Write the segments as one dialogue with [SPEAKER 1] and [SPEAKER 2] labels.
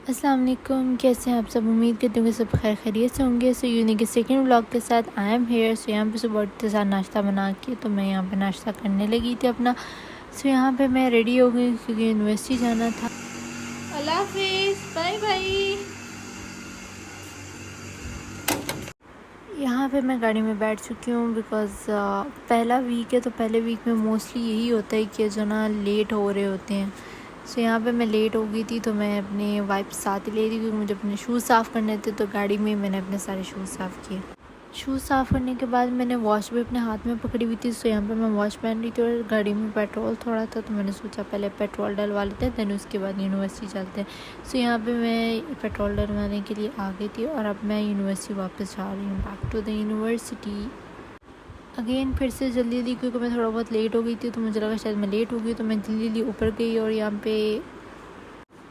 [SPEAKER 1] अस्सलाम वालेकुम, कैसे हैं आप सब। उम्मीद करते हैं सब खैर खैरियत से होंगे। सो यूनी के सेकंड व्लॉग के साथ आई एम हेयर। सो यहाँ पे सुबह उठते साथ नाश्ता बना के तो मैं यहाँ पे नाश्ता करने लगी थी अपना। सो यहाँ पे मैं रेडी हो गई क्योंकि यूनिवर्सिटी जाना था। अल्लाह हाफिज़, बाय बाय। यहाँ पे मैं गाड़ी में बैठ चुकी हूँ बिकॉज़ पहला वीक है तो पहले वीक में मोस्टली यही होता है कि जो ना लेट हो रहे होते हैं। सो यहाँ पे मैं लेट हो गई थी तो मैं अपने वाइप्स साथ ही ले रही थी क्योंकि मुझे अपने शूज़ साफ़ करने थे। तो गाड़ी में मैंने अपने सारे शूज़ साफ़ किए। शूज़ साफ़ करने के बाद मैंने वॉच भी अपने हाथ में पकड़ी हुई थी। सो यहाँ पे मैं वॉच पहन रही थी और गाड़ी में पेट्रोल थोड़ा था तो मैंने सोचा पहले पेट्रोल डलवा लेते हैं, दैन उसके बाद यूनिवर्सिटी चलते हैं। सो यहाँ पे मैं पेट्रोल डलवाने के लिए आ गई थी और अब मैं यूनिवर्सिटी वापस जा रही हूँ, back to the university again. फिर से जल्दी जल्दी क्योंकि मैं थोड़ा बहुत लेट हो गई थी तो मुझे लगा शायद मैं लेट हो गई तो मैं जल्दी जल्दी ऊपर गई और यहाँ पे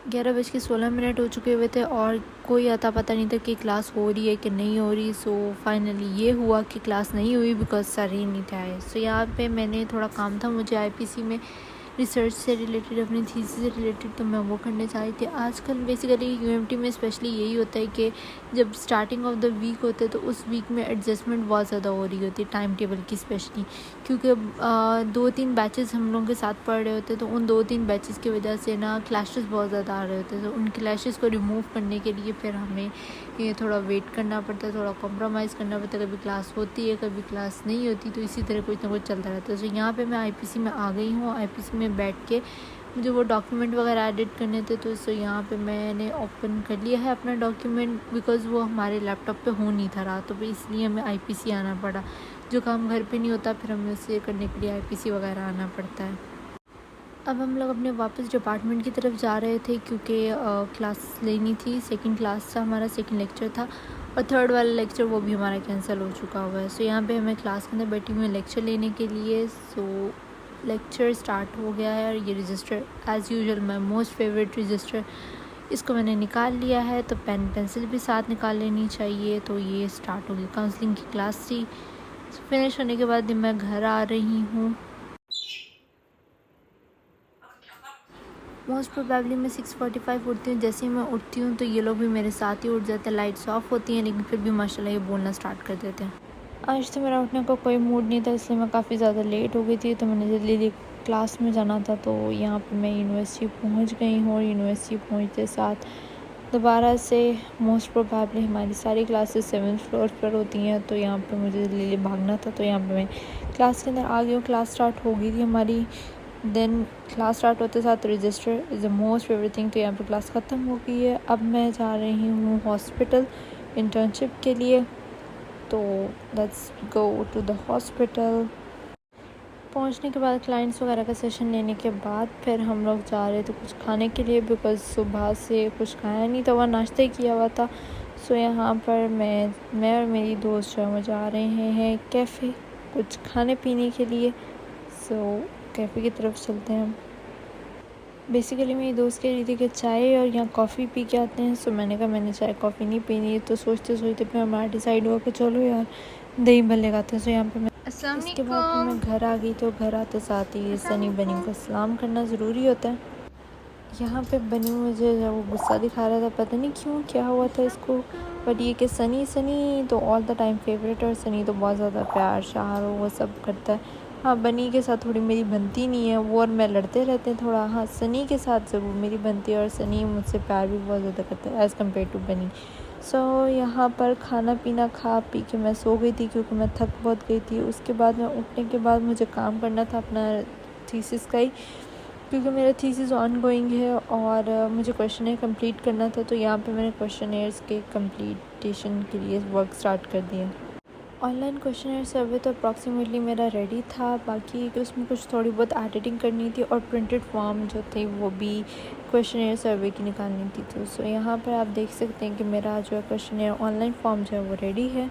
[SPEAKER 1] 11:16 हो चुके हुए थे और कोई अता पता नहीं था कि क्लास हो रही है कि नहीं हो रही। सो फाइनली ये हुआ कि क्लास नहीं हुई बिकॉज सर ही नहीं थे आए। सो यहाँ पे मैंने थोड़ा काम था मुझे आईपीसी में रिसर्च से रिलेटेड, अपनी थीसिस से रिलेटेड, तो मैं वो करने जा रही थी। आजकल बेसिकली यूएमटी में स्पेशली यही होता है कि जब स्टार्टिंग ऑफ द वीक होते हैं तो उस वीक में एडजस्टमेंट बहुत ज़्यादा हो रही होती है टाइम टेबल की स्पेशली, क्योंकि 2-3 बैचेस हम लोगों के साथ पढ़ रहे होते हैं तो उन 2-3 बैचेस की वजह से ना क्लैशेस बहुत ज़्यादा आ रहे होते हैं। तो उन क्लैशेस को रिमूव करने के लिए फिर हमें ये थोड़ा वेट करना पड़ता है, थोड़ा कॉम्प्रोमाइज़ करना पड़ता है। कभी क्लास होती है, कभी क्लास नहीं होती, तो इसी तरह कुछ ना कुछ चलता रहता है। तो यहाँ पे मैं आईपीसी में आ गई हूँ। आईपीसी में बैठ के मुझे वो डॉक्यूमेंट वगैरह एडिट करने थे तो इससे यहाँ पे मैंने ओपन कर लिया है अपना डॉक्यूमेंट बिकॉज़ वो हमारे लैपटॉप पे हो नहीं था रहा, तो इसलिए हमें आईपीसी आना पड़ा। जो काम घर पे नहीं होता फिर हमें उसे करने के लिए आईपीसी वगैरह आना पड़ता है। अब हम लोग अपने वापस डिपार्टमेंट की तरफ जा रहे थे क्योंकि क्लास लेनी थी। सेकंड क्लास था हमारा, सेकंड लेक्चर था और थर्ड वाला लेक्चर वो भी हमारा कैंसिल हो चुका हुआ है। सो यहाँ पे हमें क्लास के अंदर बैठी हुई लेक्चर लेने के लिए। सो लेक्चर स्टार्ट हो गया है और ये register as usual my most favourite register, इसको मैंने निकाल लिया है। तो पेन पेंसिल भी साथ निकाल लेनी चाहिए। तो ये स्टार्ट हो गई, काउंसलिंग की क्लास थी। फिनिश होने के बाद मैं घर आ रही हूँ। मोस्ट प्रोबेबली मैं 6:45 उठती हूँ। जैसे ही मैं उठती हूँ तो ये लोग भी मेरे साथ ही उठ जाते हैं। लाइट्स ऑफ होती हैं लेकिन फिर भी माशाल्लाह ये बोलना स्टार्ट कर देते हैं। आज तो मेरा उठने का कोई मूड नहीं था इसलिए मैं काफ़ी ज़्यादा लेट हो गई थी। तो मैंने जल्दी जल्दी क्लास में जाना था तो यहाँ पे मैं यूनिवर्सिटी पहुँच गई हूँ और यूनिवर्सिटी पहुँचते साथ दोबारा से मोस्ट प्रोबेबली हमारी सारी क्लासेस 7th फ्लोर पर होती हैं। तो यहाँ पे मुझे जल्दी जल्दी भागना था तो यहाँ पे मैं क्लास के अंदर आ गई हूँ। क्लास स्टार्ट हो गई थी हमारी। देन क्लास स्टार्ट होते साथ register is the most favourite thing. तो यहाँ पे क्लास ख़त्म हो गई है। अब मैं जा रही हूँ हॉस्पिटल इंटर्नशिप के लिए। तो let's go to the hospital. पहुँचने के बाद क्लाइंट्स वगैरह का सेशन लेने के बाद फिर हम लोग जा रहे थे कुछ खाने के लिए बिकॉज़ सुबह से कुछ खाया नहीं था, वह नाश्ता ही किया हुआ था। सो यहाँ पर मैं और मेरी दोस्त जो है वो जा रहे हैं कैफ़े कुछ खाने पीने के लिए। सो कैफ़े की तरफ चलते हैं हम। बेसिकली मेरी दोस्त कह रही थी कि चाय और यहाँ कॉफ़ी पी के आते हैं। सो मैंने कहा मैंने चाय कॉफ़ी नहीं पीनी है। तो सोचते सोचते फिर हमारा डिसाइड हुआ कि चलो यार दही भल्ले खाते हैं। सो यहाँ पे मैं इसके बाद फिर मैं घर आ गई। तो घर आते साथ ही सनी बनी को सलाम करना ज़रूरी होता है। यहाँ पे बनी मुझे जब वो गुस्सा दिखा रहा था, पता नहीं क्यों क्या हुआ था इसको, बट ये कि सनी सनी तो ऑल द टाइम फेवरेट और सनी तो बहुत ज़्यादा प्यार शार वो सब करता है। हाँ, बनी के साथ थोड़ी मेरी बनती नहीं है, वो और मैं लड़ते रहते हैं थोड़ा। हाँ, सनी के साथ ज़रूर मेरी बनती है और सनी मुझसे प्यार भी बहुत ज़्यादा करता है एज़ कम्पेयर टू बनी। सो यहाँ पर खाना पीना खा पी के मैं सो गई थी क्योंकि मैं थक बहुत गई थी। उसके बाद मैं उठने के बाद मुझे काम करना था अपना थीसिस का ही, क्योंकि मेरा थीसिस ऑन गोइंग है और मुझे क्वेश्चन कंप्लीट करना था। तो यहाँ पे मैंने क्वेश्चनर्स के कंप्लीटेशन के लिए वर्क स्टार्ट कर दिया। ऑनलाइन क्वेश्चनर सर्वे तो अप्रॉक्सीमेटली मेरा रेडी था, बाकी उसमें कुछ थोड़ी बहुत एडिटिंग करनी थी और प्रिंटेड फॉर्म जो थे वो भी क्वेश्चनर सर्वे की निकालनी थी। तो सो यहाँ पर आप देख सकते हैं कि मेरा जो है क्वेश्चनर ऑनलाइन फॉर्म जो है वो रेडी है।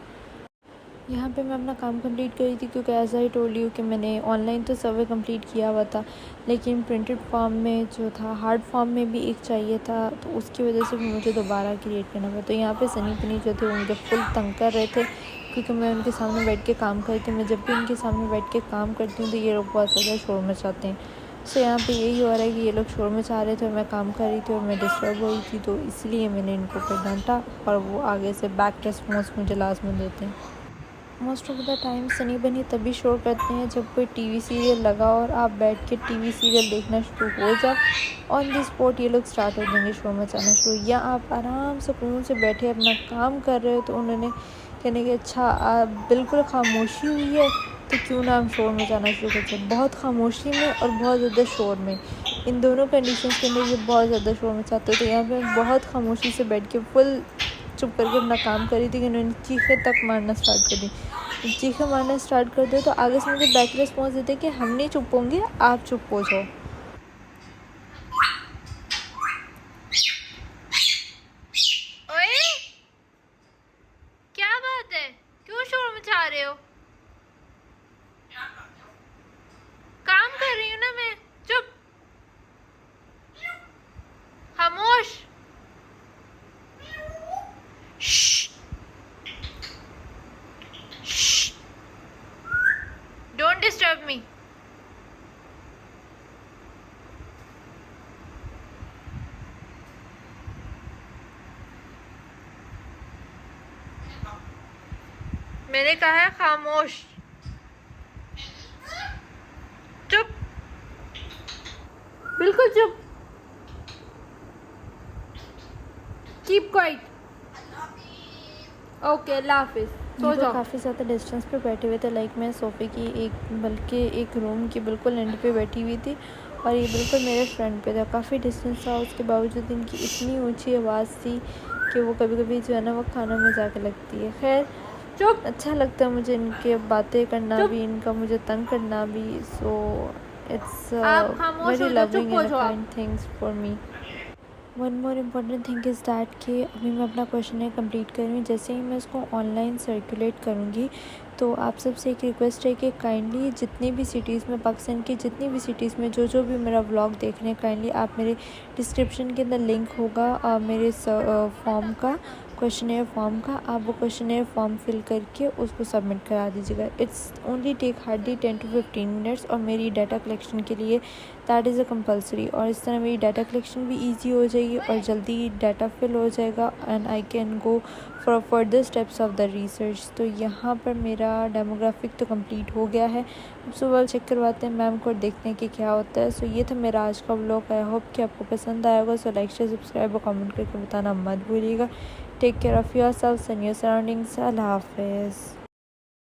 [SPEAKER 1] यहाँ पे मैं अपना काम कंप्लीट करी थी क्योंकि एज आई टोल्ड यू कि मैंने ऑनलाइन तो सर्वे कंप्लीट किया हुआ था लेकिन प्रिंटेड फॉर्म में जो था हार्ड फॉर्म में भी एक चाहिए था, तो उसकी वजह से भी मुझे दोबारा क्रिएट करना पड़ा। तो यहाँ पे सनी पनी जो थे वो मुझे फुल तंग कर रहे थे क्योंकि मैं उनके सामने बैठ के काम करती हूँ। मैं जब भी उनके सामने बैठ के काम करती हूँ तो ये लोग बहुत ज़्यादा शोर मचाते हैं। सो यहाँ पे यही हो रहा है कि ये लोग शोर मचा रहे थे और मैं काम कर रही थी और मैं डिस्टर्ब हो रही थी, तो इसलिए मैंने इनको फिर डांटा और वो आगे से बैक रेस्पॉन्स मुझे लाजमी देते हैं। Most of the time Sunny बनी तभी शोर करते हैं जब कोई टीवी सीरियल लगा और आप बैठ के टीवी सीरियल देखना शुरू हो जाओ, ऑन द स्पॉट ये लोग स्टार्ट हो जाएंगे शोर मचाना शुरू। या आप आराम सुकून से बैठे अपना काम कर रहे हो तो उन्होंने कहने कि अच्छा बिल्कुल खामोशी हुई है तो क्यों ना हम शोर मचाना शुरू करते हैं। बहुत खामोशी में और बहुत ज़्यादा शोर में, इन दोनों कंडीशंस के अंदर ये बहुत ज़्यादा शोर मचाते हैं। तो यहाँ पे बहुत खामोशी से बैठ के फुल चुप करके अपना काम कर रही थी कि उन्होंने चीखें तक मारना स्टार्ट कर दी। चीखें मारना स्टार्ट कर दे तो आगे से मुझे बैक रिस्पॉन्स देते कि हम नहीं चुप होंगे, आप चुप हो जाओ। ओए क्या बात है, क्यों शोर मचा रहे हो? काम कर रही हूँ ना मैं, चुप, खामोश। Don't disturb me. मैंने कहा है खामोश, चुप, बिल्कुल चुप, कीप क्वाइट। ओके अल्लाह हाफिज़, सो जाओ। काफ़ी ज़्यादा डिस्टेंस पे बैठे हुए थे, लाइक मैं सोफ़े की बल्कि एक रूम की बिल्कुल एंड पे बैठी हुई थी और ये बिल्कुल मेरे फ्रंट पे था। काफ़ी डिस्टेंस था, उसके बावजूद इनकी इतनी ऊंची आवाज़ थी कि वो कभी कभी जो है ना वो खाना में जाके लगती है। खैर चुप, अच्छा लगता है मुझे इनके बातें करना भी, इनका मुझे तंग करना भी। So it's very loving and kind things for me. One more important thing is that कि अभी मैं अपना क्वेश्चन कंप्लीट कर रही हूँ। जैसे ही मैं इसको ऑनलाइन सर्कुलेट करूँगी तो आप सबसे एक रिक्वेस्ट है कि काइंडली जितनी भी सिटीज़ में, पाकिस्तान की जितनी भी सिटीज़ में जो भी मेरा व्लॉग देख रहे हैं, काइंडली आप मेरे डिस्क्रिप्शन के अंदर लिंक होगा मेरे फॉर्म का, क्वेश्चनेयर फॉर्म का, आप वो क्वेश्चनेयर फॉर्म फिल करके उसको सबमिट करा दीजिएगा। It's only take hardly 10 to 15 minutes और मेरी डाटा कलेक्शन के लिए दैट इज़ अ कंपलसरी। और इस तरह मेरी डाटा कलेक्शन भी ईजी हो जाएगी और जल्दी डाटा फिल हो जाएगा and I can go for further steps of the research. तो यहाँ पर मेरा डेमोग्राफिक तो कंप्लीट हो गया है। अब सुबह चेक करवाते हैं मैम को, देखते हैं कि क्या होता है। सो ये था मेरा आज का व्लॉग। आई होप कि आपको पसंद आया होगा। सो लाइक शेयर सब्सक्राइब और कमेंट करके बताना मत भूलिएगा। Take care of yourself and your surroundings. अल्लाह हाफिज़।